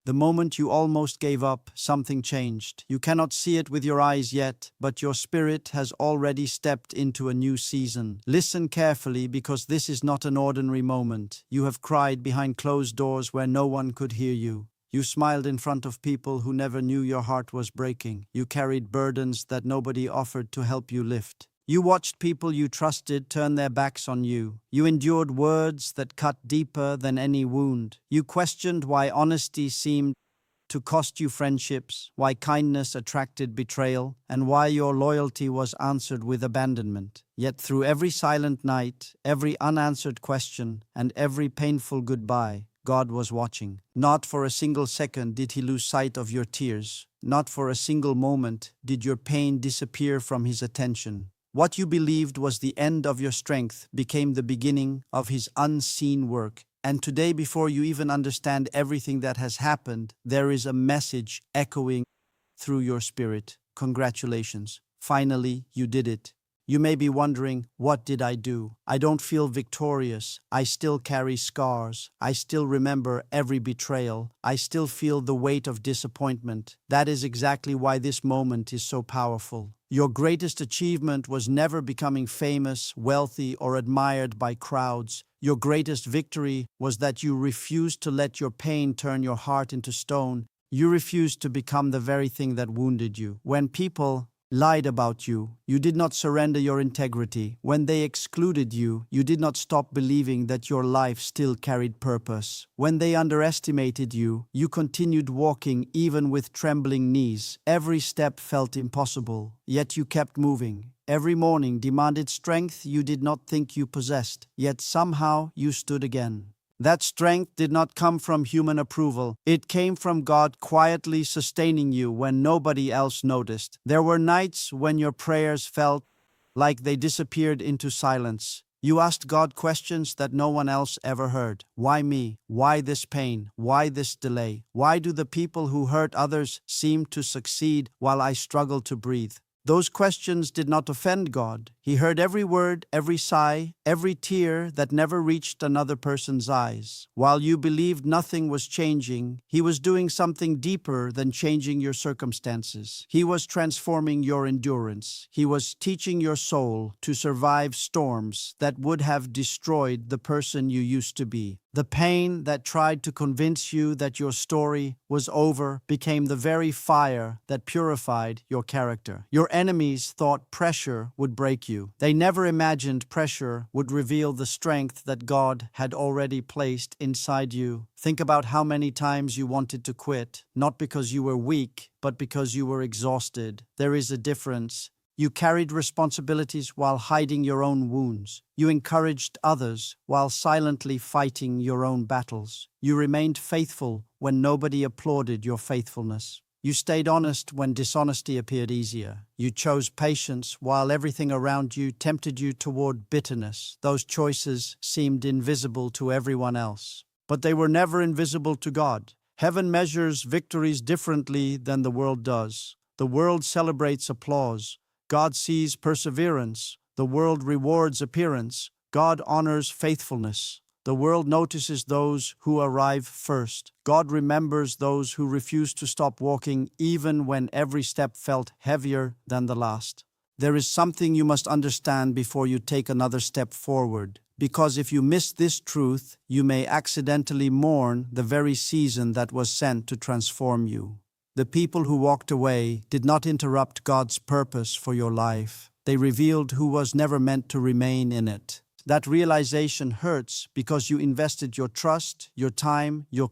The moment you almost gave up, something changed. You cannot see it with your eyes yet, but your spirit has already stepped into a new season. Listen carefully, because this is not an ordinary moment. You have cried behind closed doors where no one could hear you. You smiled in front of people who never knew your heart was breaking. You carried burdens that nobody offered to help you lift. You watched people you trusted turn their backs on you. You endured words that cut deeper than any wound. You questioned why honesty seemed to cost you friendships, why kindness attracted betrayal, and why your loyalty was answered with abandonment. Yet through every silent night, every unanswered question, and every painful goodbye, God was watching. Not for a single second did he lose sight of your tears. Not for a single moment did your pain disappear from his attention. What you believed was the end of your strength became the beginning of his unseen work. And today, before you even understand everything that has happened, there is a message echoing through your spirit. Congratulations. Finally, you did it. You may be wondering, what did I do? I don't feel victorious. I still carry scars. I still remember every betrayal. I still feel the weight of disappointment. That is exactly why this moment is so powerful. Your greatest achievement was never becoming famous, wealthy, or admired by crowds. Your greatest victory was that you refused to let your pain turn your heart into stone. You refused to become the very thing that wounded you. When people lied about you, you did not surrender your integrity. When they excluded you, you did not stop believing that your life still carried purpose. When they underestimated you, you continued walking even with trembling knees. Every step felt impossible, yet you kept moving. Every morning demanded strength you did not think you possessed, yet somehow you stood again. That strength did not come from human approval. It came from God quietly sustaining you when nobody else noticed. There were nights when your prayers felt like they disappeared into silence. You asked God questions that no one else ever heard. Why me? Why this pain? Why this delay? Why do the people who hurt others seem to succeed while I struggle to breathe? Those questions did not offend God. He heard every word, every sigh, every tear that never reached another person's eyes. While you believed nothing was changing, he was doing something deeper than changing your circumstances. He was transforming your endurance. He was teaching your soul to survive storms that would have destroyed the person you used to be. The pain that tried to convince you that your story was over became the very fire that purified your character. Your enemies thought pressure would break you. They never imagined pressure would reveal the strength that God had already placed inside you. Think about how many times you wanted to quit, not because you were weak, but because you were exhausted. There is a difference. You carried responsibilities while hiding your own wounds. You encouraged others while silently fighting your own battles. You remained faithful when nobody applauded your faithfulness. You stayed honest when dishonesty appeared easier. You chose patience while everything around you tempted you toward bitterness. Those choices seemed invisible to everyone else, but they were never invisible to God. Heaven measures victories differently than the world does. The world celebrates applause. God sees perseverance. The world rewards appearance. God honors faithfulness. The world notices those who arrive first. God remembers those who refuse to stop walking even when every step felt heavier than the last. There is something you must understand before you take another step forward, because if you miss this truth, you may accidentally mourn the very season that was sent to transform you. The people who walked away did not interrupt God's purpose for your life. They revealed who was never meant to remain in it. That realization hurts because you invested your trust, your time, your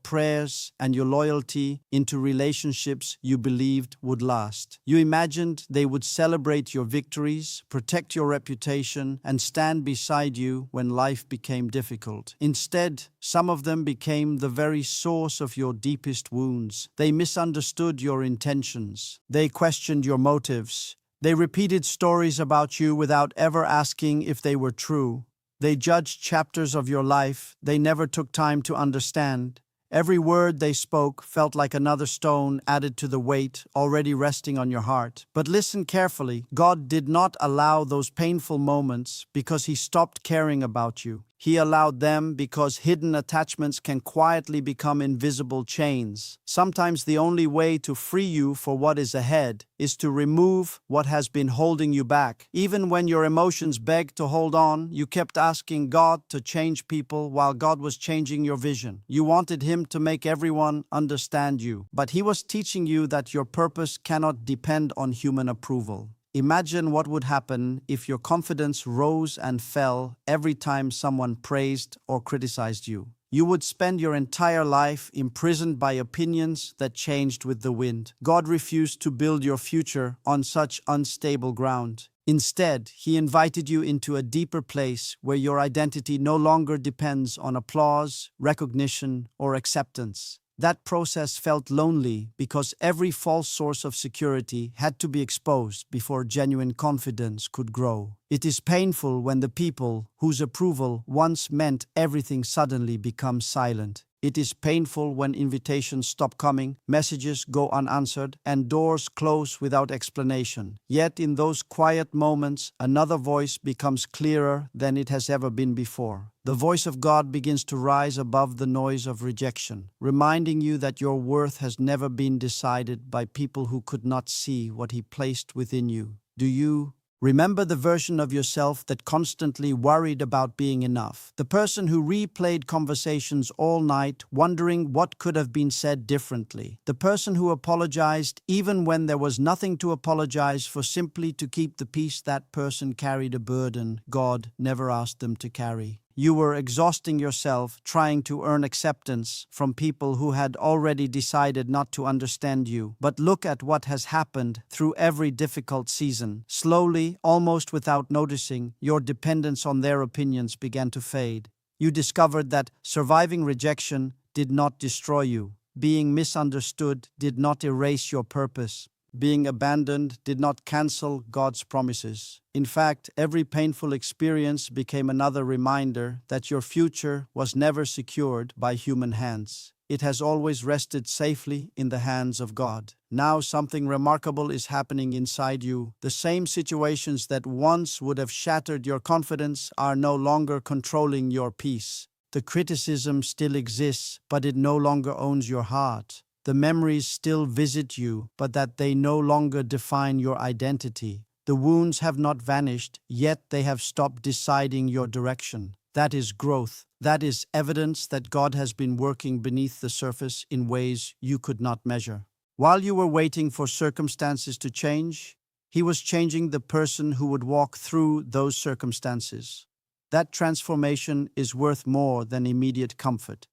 prayers, and your loyalty into relationships you believed would last. You imagined they would celebrate your victories, protect your reputation, and stand beside you when life became difficult. Instead, some of them became the very source of your deepest wounds. They misunderstood your intentions. They questioned your motives. They repeated stories about you without ever asking if they were true. They judged chapters of your life they never took time to understand. Every word they spoke felt like another stone added to the weight already resting on your heart. But listen carefully. God did not allow those painful moments because he stopped caring about you. He allowed them because hidden attachments can quietly become invisible chains. Sometimes the only way to free you for what is ahead is to remove what has been holding you back. Even when your emotions begged to hold on, you kept asking God to change people while God was changing your vision. You wanted Him to make everyone understand you, but He was teaching you that your purpose cannot depend on human approval. Imagine what would happen if your confidence rose and fell every time someone praised or criticized you. You would spend your entire life imprisoned by opinions that changed with the wind. God refused to build your future on such unstable ground. Instead, He invited you into a deeper place where your identity no longer depends on applause, recognition, or acceptance. That process felt lonely because every false source of security had to be exposed before genuine confidence could grow. It is painful when the people whose approval once meant everything suddenly become silent. It is painful when invitations stop coming, messages go unanswered, and doors close without explanation. Yet in those quiet moments, another voice becomes clearer than it has ever been before. The voice of God begins to rise above the noise of rejection, reminding you that your worth has never been decided by people who could not see what He placed within you. Do you remember the version of yourself that constantly worried about being enough? The person who replayed conversations all night, wondering what could have been said differently. The person who apologized even when there was nothing to apologize for, simply to keep the peace. That person carried a burden God never asked them to carry. You were exhausting yourself trying to earn acceptance from people who had already decided not to understand you. But look at what has happened through every difficult season. Slowly, almost without noticing, your dependence on their opinions began to fade. You discovered that surviving rejection did not destroy you. Being misunderstood did not erase your purpose. Being abandoned did not cancel God's promises. In fact, every painful experience became another reminder that your future was never secured by human hands. It has always rested safely in the hands of God. Now something remarkable is happening inside you. The same situations that once would have shattered your confidence are no longer controlling your peace. The criticism still exists, but it no longer owns your heart. The memories still visit you, but that they no longer define your identity. The wounds have not vanished, yet they have stopped deciding your direction. That is growth. That is evidence that God has been working beneath the surface in ways you could not measure. While you were waiting for circumstances to change, He was changing the person who would walk through those circumstances. That transformation is worth more than immediate comfort,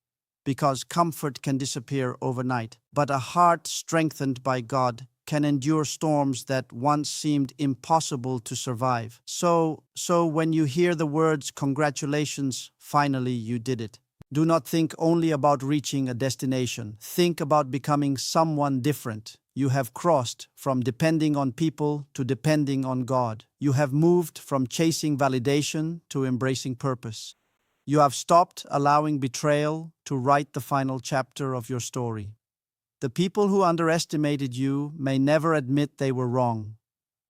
because comfort can disappear overnight. But a heart strengthened by God can endure storms that once seemed impossible to survive. So when you hear the words, "Congratulations, finally you did it," do not think only about reaching a destination. Think about becoming someone different. You have crossed from depending on people to depending on God. You have moved from chasing validation to embracing purpose. You have stopped allowing betrayal to write the final chapter of your story. The people who underestimated you may never admit they were wrong.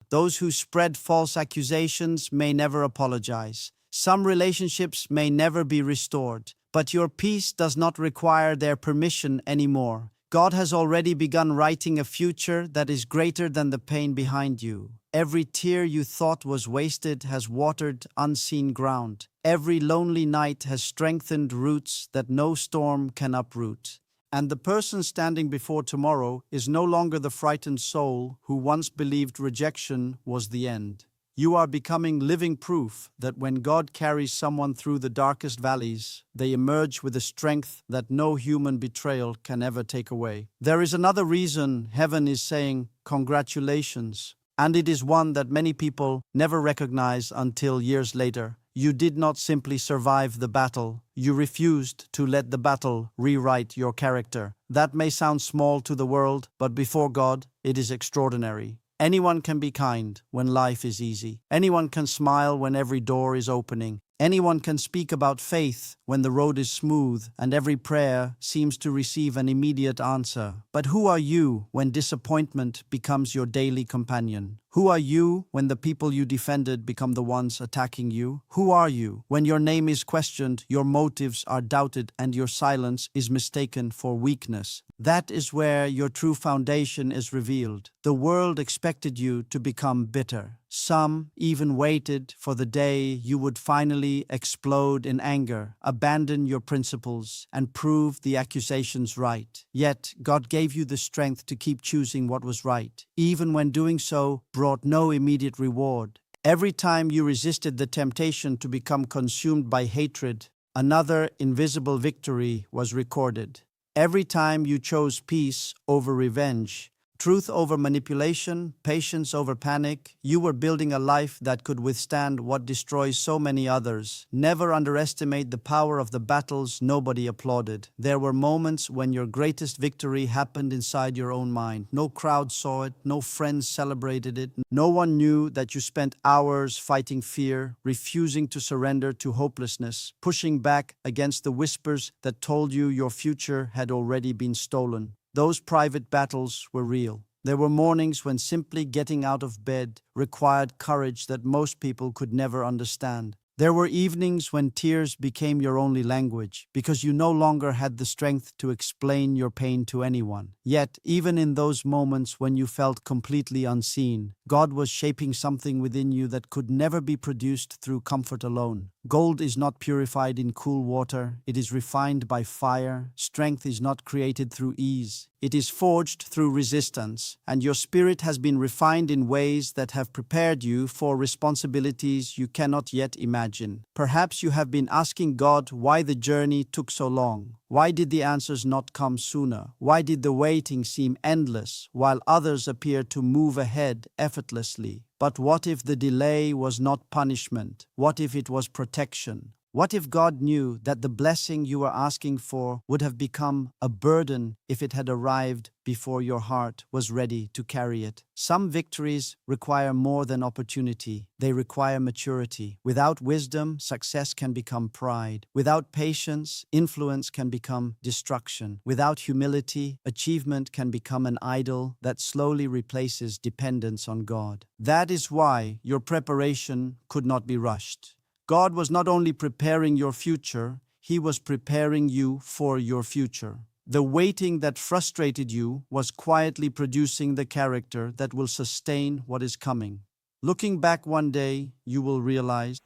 Those who spread false accusations may never apologize. Some relationships may never be restored, but your peace does not require their permission anymore. God has already begun writing a future that is greater than the pain behind you. Every tear you thought was wasted has watered unseen ground. Every lonely night has strengthened roots that no storm can uproot. And the person standing before tomorrow is no longer the frightened soul who once believed rejection was the end. You are becoming living proof that when God carries someone through the darkest valleys, they emerge with a strength that no human betrayal can ever take away. There is another reason heaven is saying congratulations, and it is one that many people never recognize until years later. You did not simply survive the battle. You refused to let the battle rewrite your character. That may sound small to the world, but before God, it is extraordinary. Anyone can be kind when life is easy. Anyone can smile when every door is opening. Anyone can speak about faith when the road is smooth and every prayer seems to receive an immediate answer. But who are you when disappointment becomes your daily companion? Who are you when the people you defended become the ones attacking you? Who are you when your name is questioned, your motives are doubted, and your silence is mistaken for weakness? That is where your true foundation is revealed. The world expected you to become bitter. Some even waited for the day you would finally explode in anger, abandon your principles, and prove the accusations right. Yet, God gave you the strength to keep choosing what was right, even when doing so brought no immediate reward. Every time you resisted the temptation to become consumed by hatred, another invisible victory was recorded. Every time you chose peace over revenge, truth over manipulation, patience over panic, you were building a life that could withstand what destroys so many others. Never underestimate the power of the battles nobody applauded. There were moments when your greatest victory happened inside your own mind. No crowd saw it, no friends celebrated it. No one knew that you spent hours fighting fear, refusing to surrender to hopelessness, pushing back against the whispers that told you your future had already been stolen. Those private battles were real. There were mornings when simply getting out of bed required courage that most people could never understand. There were evenings when tears became your only language because you no longer had the strength to explain your pain to anyone. Yet, even in those moments when you felt completely unseen, God was shaping something within you that could never be produced through comfort alone. Gold is not purified in cool water, it is refined by fire. Strength is not created through ease, it is forged through resistance, and your spirit has been refined in ways that have prepared you for responsibilities you cannot yet imagine. Perhaps you have been asking God why the journey took so long. Why did the answers not come sooner? Why did the waiting seem endless, while others appeared to move ahead effortlessly? But what if the delay was not punishment? What if it was protection? What if God knew that the blessing you were asking for would have become a burden if it had arrived before your heart was ready to carry it? Some victories require more than opportunity. They require maturity. Without wisdom, success can become pride. Without patience, influence can become destruction. Without humility, achievement can become an idol that slowly replaces dependence on God. That is why your preparation could not be rushed. God was not only preparing your future, He was preparing you for your future. The waiting that frustrated you was quietly producing the character that will sustain what is coming. Looking back one day, you will realize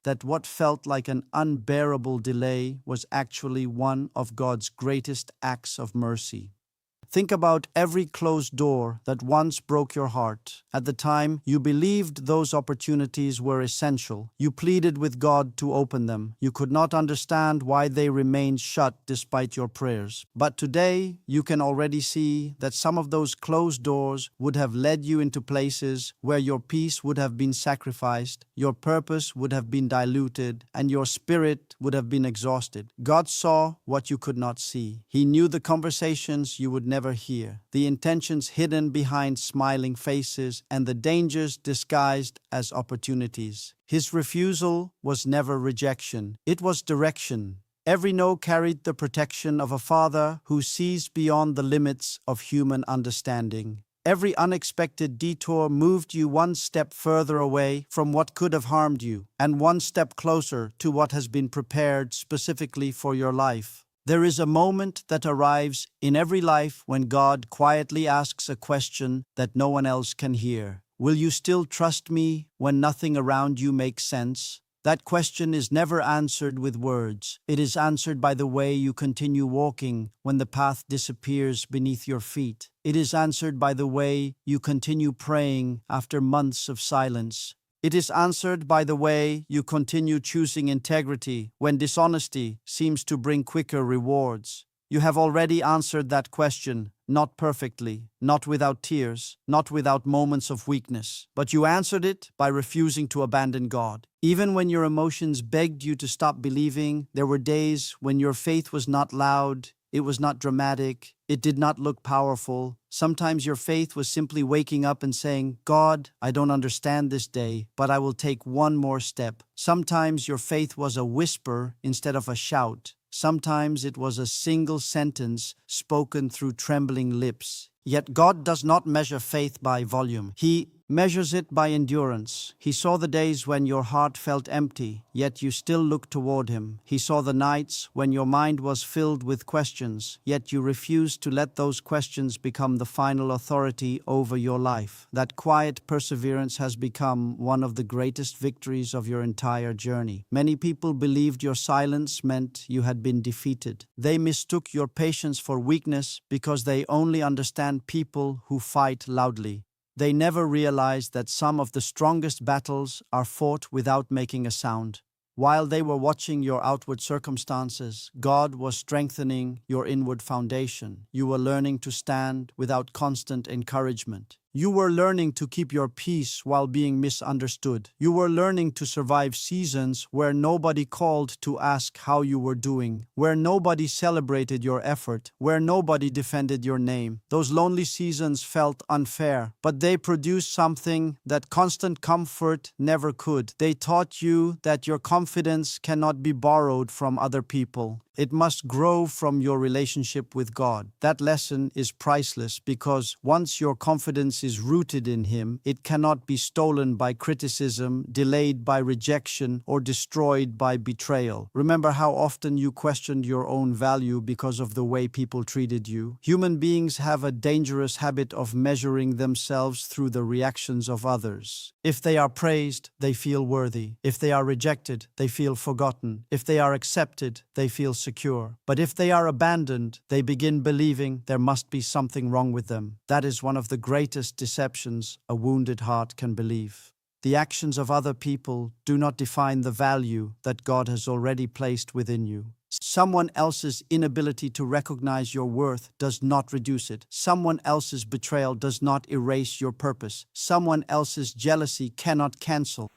that what felt like an unbearable delay was actually one of God's greatest acts of mercy. Think about every closed door that once broke your heart. At the time, you believed those opportunities were essential. You pleaded with God to open them. You could not understand why they remained shut despite your prayers. But today, you can already see that some of those closed doors would have led you into places where your peace would have been sacrificed, your purpose would have been diluted, and your spirit would have been exhausted. God saw what you could not see. He knew the conversations you would never hear, the intentions hidden behind smiling faces, and the dangers disguised as opportunities. His refusal was never rejection, it was direction. Every no carried the protection of a father who sees beyond the limits of human understanding. Every unexpected detour moved you one step further away from what could have harmed you, and one step closer to what has been prepared specifically for your life. There is a moment that arrives in every life when God quietly asks a question that no one else can hear. Will you still trust me when nothing around you makes sense? That question is never answered with words. It is answered by the way you continue walking when the path disappears beneath your feet. It is answered by the way you continue praying after months of silence. It is answered by the way you continue choosing integrity when dishonesty seems to bring quicker rewards. You have already answered that question, not perfectly, not without tears, not without moments of weakness, but you answered it by refusing to abandon God. Even when your emotions begged you to stop believing, there were days when your faith was not loud, it was not dramatic, it did not look powerful. Sometimes your faith was simply waking up and saying, God, I don't understand this day, but I will take one more step. Sometimes your faith was a whisper instead of a shout. Sometimes it was a single sentence spoken through trembling lips. Yet God does not measure faith by volume. He measures it by endurance. He saw the days when your heart felt empty, yet you still looked toward him. He saw the nights when your mind was filled with questions, yet you refused to let those questions become the final authority over your life. That quiet perseverance has become one of the greatest victories of your entire journey. Many people believed your silence meant you had been defeated. They mistook your patience for weakness because they only understand people who fight loudly. They never realized that some of the strongest battles are fought without making a sound. While they were watching your outward circumstances, God was strengthening your inward foundation. You were learning to stand without constant encouragement. You were learning to keep your peace while being misunderstood. You were learning to survive seasons where nobody called to ask how you were doing, where nobody celebrated your effort, where nobody defended your name. Those lonely seasons felt unfair, but they produced something that constant comfort never could. They taught you that your confidence cannot be borrowed from other people. It must grow from your relationship with God. That lesson is priceless because once your confidence is rooted in Him, it cannot be stolen by criticism, delayed by rejection, or destroyed by betrayal. Remember how often you questioned your own value because of the way people treated you? Human beings have a dangerous habit of measuring themselves through the reactions of others. If they are praised, they feel worthy. If they are rejected, they feel forgotten. If they are accepted, they feel secure. But if they are abandoned, they begin believing there must be something wrong with them. That is one of the greatest deceptions a wounded heart can believe. The actions of other people do not define the value that God has already placed within you. Someone else's inability to recognize your worth does not reduce it. Someone else's betrayal does not erase your purpose. Someone else's jealousy cannot cancel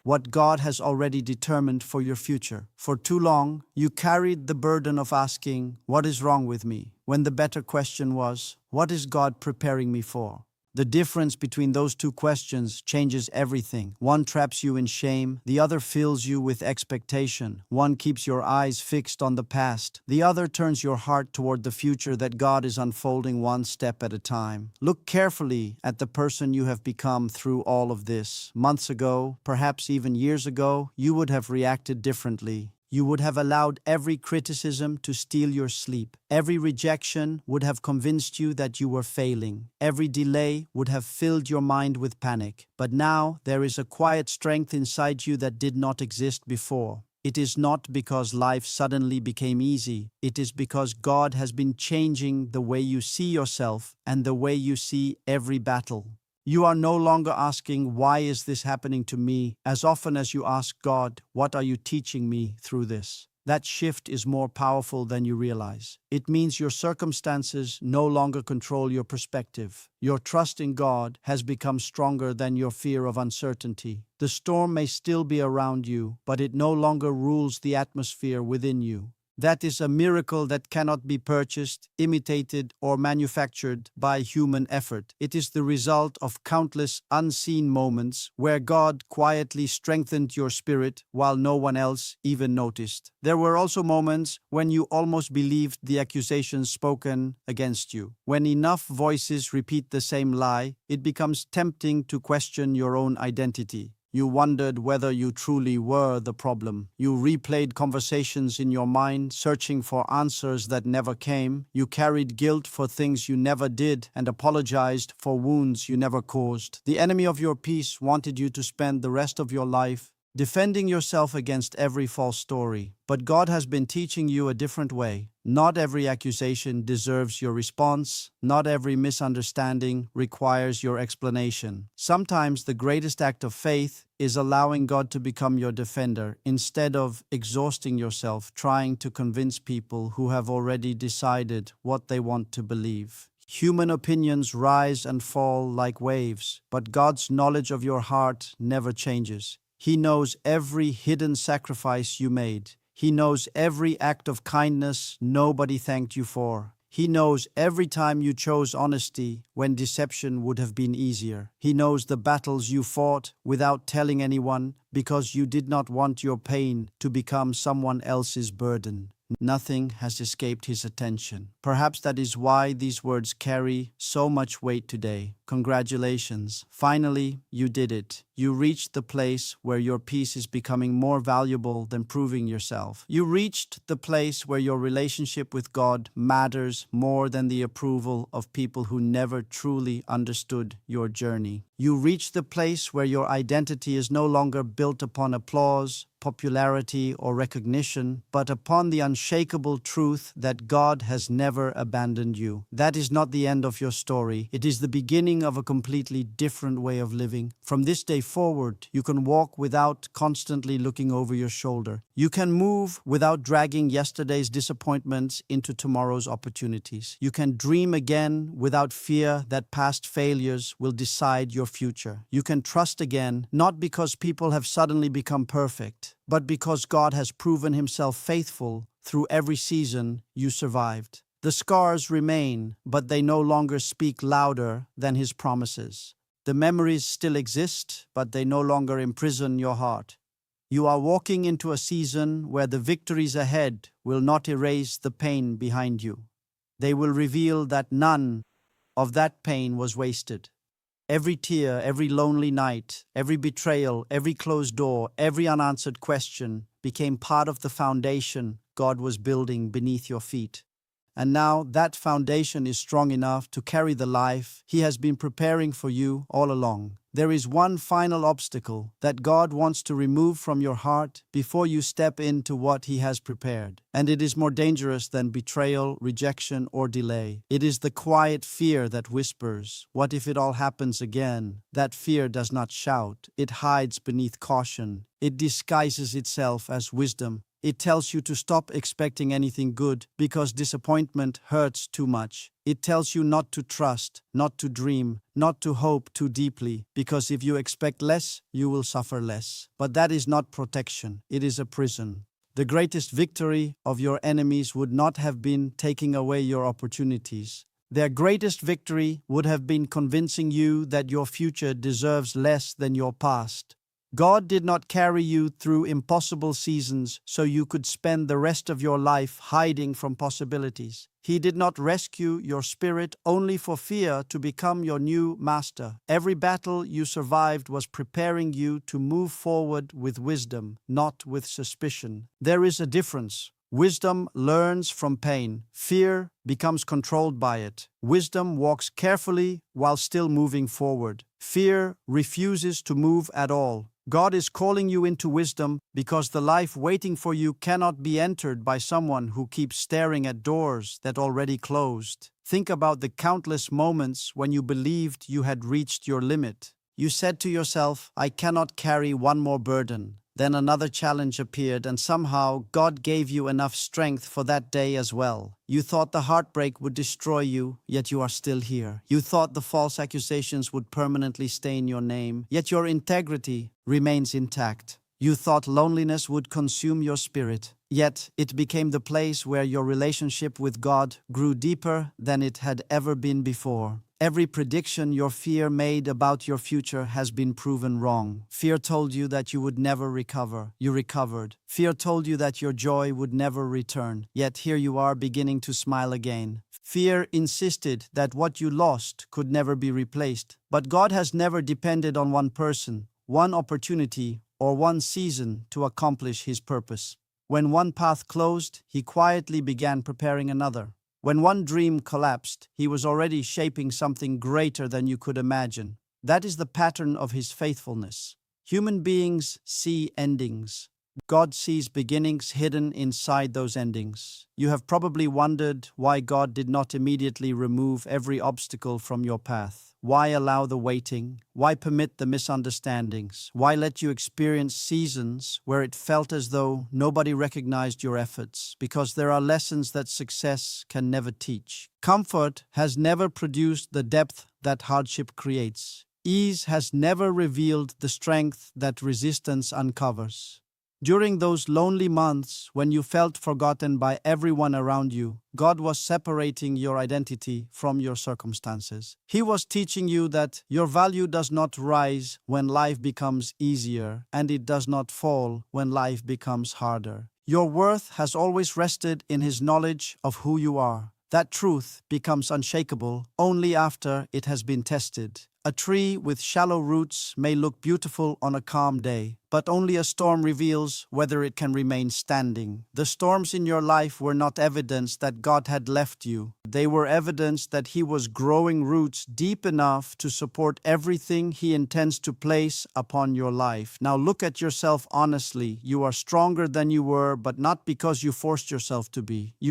what God has already determined for your future. For too long, you carried the burden of asking, "What is wrong with me?" when the better question was, "What is God preparing me for?" The difference between those two questions changes everything. One traps you in shame, the other fills you with expectation. One keeps your eyes fixed on the past, the other turns your heart toward the future that God is unfolding one step at a time. Look carefully at the person you have become through all of this. Months ago, perhaps even years ago, you would have reacted differently. You would have allowed every criticism to steal your sleep. Every rejection would have convinced you that you were failing. Every delay would have filled your mind with panic. But now there is a quiet strength inside you that did not exist before. It is not because life suddenly became easy. It is because God has been changing the way you see yourself and the way you see every battle. You are no longer asking, "Why is this happening to me?" as often as you ask God, "What are you teaching me through this?" That shift is more powerful than you realize. It means your circumstances no longer control your perspective. Your trust in God has become stronger than your fear of uncertainty. The storm may still be around you, but it no longer rules the atmosphere within you. That is a miracle that cannot be purchased, imitated, or manufactured by human effort. It is the result of countless unseen moments where God quietly strengthened your spirit while no one else even noticed. There were also moments when you almost believed the accusations spoken against you. When enough voices repeat the same lie, it becomes tempting to question your own identity. You wondered whether you truly were the problem. You replayed conversations in your mind, searching for answers that never came. You carried guilt for things you never did and apologized for wounds you never caused. The enemy of your peace wanted you to spend the rest of your life defending yourself against every false story. But God has been teaching you a different way. Not every accusation deserves your response. Not every misunderstanding requires your explanation. Sometimes the greatest act of faith is allowing God to become your defender instead of exhausting yourself trying to convince people who have already decided what they want to believe. Human opinions rise and fall like waves, but God's knowledge of your heart never changes. He knows every hidden sacrifice you made. He knows every act of kindness nobody thanked you for. He knows every time you chose honesty when deception would have been easier. He knows the battles you fought without telling anyone because you did not want your pain to become someone else's burden. Nothing has escaped his attention. Perhaps that is why these words carry so much weight today. Congratulations. Finally, you did it. You reached the place where your peace is becoming more valuable than proving yourself. You reached the place where your relationship with God matters more than the approval of people who never truly understood your journey. You reached the place where your identity is no longer built upon applause, popularity, or recognition, but upon the unshakable truth that God has never abandoned you. That is not the end of your story. It is the beginning of a completely different way of living. From this day forward, you can walk without constantly looking over your shoulder. You can move without dragging yesterday's disappointments into tomorrow's opportunities. You can dream again without fear that past failures will decide your future. You can trust again, not because people have suddenly become perfect, but because God has proven himself faithful through every season you survived. The scars remain, but they no longer speak louder than his promises. The memories still exist, but they no longer imprison your heart. You are walking into a season where the victories ahead will not erase the pain behind you. They will reveal that none of that pain was wasted. Every tear, every lonely night, every betrayal, every closed door, every unanswered question became part of the foundation God was building beneath your feet. And now that foundation is strong enough to carry the life He has been preparing for you all along. There is one final obstacle that God wants to remove from your heart before you step into what He has prepared. And it is more dangerous than betrayal, rejection, or delay. It is the quiet fear that whispers, "What if it all happens again?" That fear does not shout. It hides beneath caution. It disguises itself as wisdom. It tells you to stop expecting anything good because disappointment hurts too much. It tells you not to trust, not to dream, not to hope too deeply, because if you expect less, you will suffer less. But that is not protection, it is a prison. The greatest victory of your enemies would not have been taking away your opportunities. Their greatest victory would have been convincing you that your future deserves less than your past. God did not carry you through impossible seasons so you could spend the rest of your life hiding from possibilities. He did not rescue your spirit only for fear to become your new master. Every battle you survived was preparing you to move forward with wisdom, not with suspicion. There is a difference. Wisdom learns from pain. Fear becomes controlled by it. Wisdom walks carefully while still moving forward. Fear refuses to move at all. God is calling you into wisdom because the life waiting for you cannot be entered by someone who keeps staring at doors that already closed. Think about the countless moments when you believed you had reached your limit. You said to yourself, "I cannot carry one more burden." Then another challenge appeared, and somehow God gave you enough strength for that day as well. You thought the heartbreak would destroy you, yet you are still here. You thought the false accusations would permanently stain your name, yet your integrity remains intact. You thought loneliness would consume your spirit, yet it became the place where your relationship with God grew deeper than it had ever been before. Every prediction your fear made about your future has been proven wrong. Fear told you that you would never recover. You recovered. Fear told you that your joy would never return. Yet here you are beginning to smile again. Fear insisted that what you lost could never be replaced. But God has never depended on one person, one opportunity, or one season to accomplish His purpose. When one path closed, He quietly began preparing another. When one dream collapsed, He was already shaping something greater than you could imagine. That is the pattern of His faithfulness. Human beings see endings. God sees beginnings hidden inside those endings. You have probably wondered why God did not immediately remove every obstacle from your path. Why allow the waiting? Why permit the misunderstandings? Why let you experience seasons where it felt as though nobody recognized your efforts? Because there are lessons that success can never teach. Comfort has never produced the depth that hardship creates. Ease has never revealed the strength that resistance uncovers. During those lonely months when you felt forgotten by everyone around you, God was separating your identity from your circumstances. He was teaching you that your value does not rise when life becomes easier, and it does not fall when life becomes harder. Your worth has always rested in His knowledge of who you are. That truth becomes unshakable only after it has been tested. A tree with shallow roots may look beautiful on a calm day, but only a storm reveals whether it can remain standing. The storms in your life were not evidence that God had left you. They were evidence that He was growing roots deep enough to support everything He intends to place upon your life. Now look at yourself honestly. You are stronger than you were, but not because you forced yourself to be. You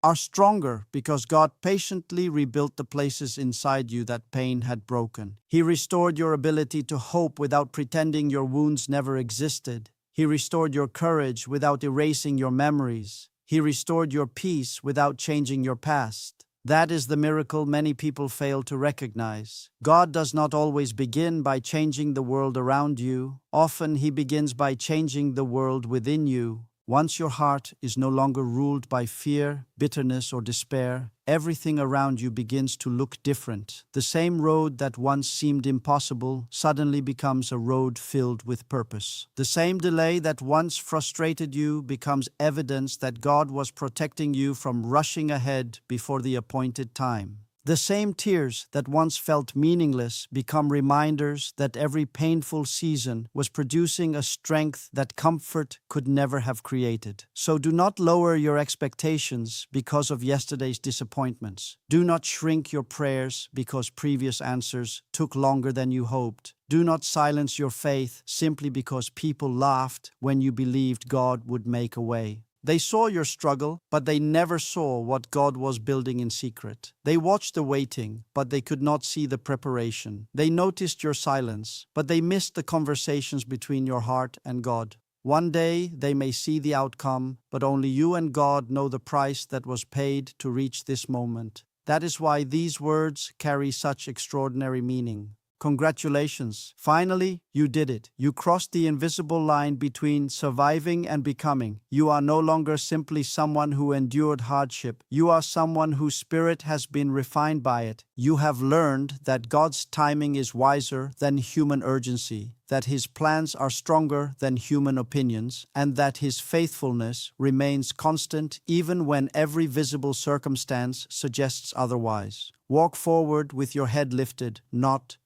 are stronger because God patiently rebuilt the places inside you that pain had broken. He restored your ability to hope without pretending your wounds never existed. He restored your courage without erasing your memories. He restored your peace without changing your past. That is the miracle many people fail to recognize. God does not always begin by changing the world around you. Often He begins by changing the world within you. Once your heart is no longer ruled by fear, bitterness, or despair, everything around you begins to look different. The same road that once seemed impossible suddenly becomes a road filled with purpose. The same delay that once frustrated you becomes evidence that God was protecting you from rushing ahead before the appointed time. The same tears that once felt meaningless become reminders that every painful season was producing a strength that comfort could never have created. So do not lower your expectations because of yesterday's disappointments. Do not shrink your prayers because previous answers took longer than you hoped. Do not silence your faith simply because people laughed when you believed God would make a way. They saw your struggle, but they never saw what God was building in secret. They watched the waiting, but they could not see the preparation. They noticed your silence, but they missed the conversations between your heart and God. One day they may see the outcome, but only you and God know the price that was paid to reach this moment. That is why these words carry such extraordinary meaning. Congratulations. Finally, you did it. You crossed the invisible line between surviving and becoming. You are no longer simply someone who endured hardship. You are someone whose spirit has been refined by it. You have learned that God's timing is wiser than human urgency, that His plans are stronger than human opinions, and that His faithfulness remains constant even when every visible circumstance suggests otherwise. Walk forward with your head lifted, not